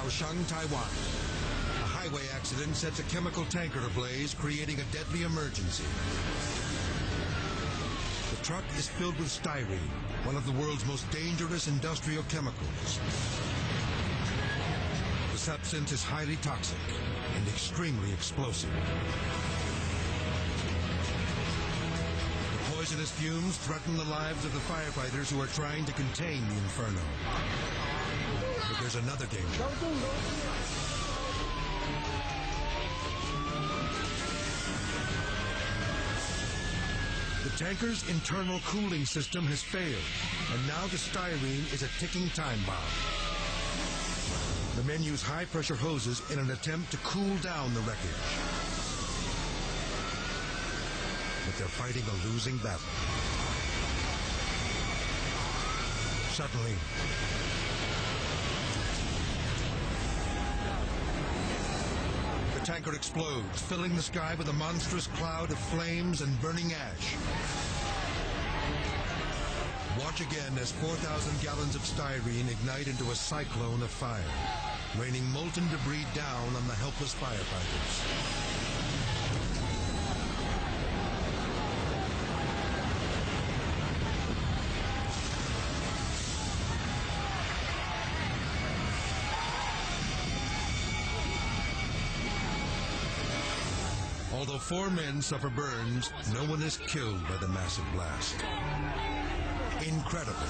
Kaohsiung, Taiwan. A highway accident sets a chemical tanker ablaze, creating a deadly emergency. The truck is filled with styrene, one of the world's most dangerous industrial chemicals. The substance is highly toxic and extremely explosive. The poisonous fumes threaten the lives of the firefighters who are trying to contain the inferno. But there's another danger. The tanker's internal cooling system has failed, and now the styrene is a ticking time bomb. The men use high-pressure hoses in an attempt to cool down the wreckage. But they're fighting a losing battle. Suddenly, the tanker explodes, filling the sky with a monstrous cloud of flames and burning ash. Watch again as 4,000 gallons of styrene ignite into a cyclone of fire, raining molten debris down on the helpless firefighters. Although 4 men suffer burns, no one is killed by the massive blast. Incredible.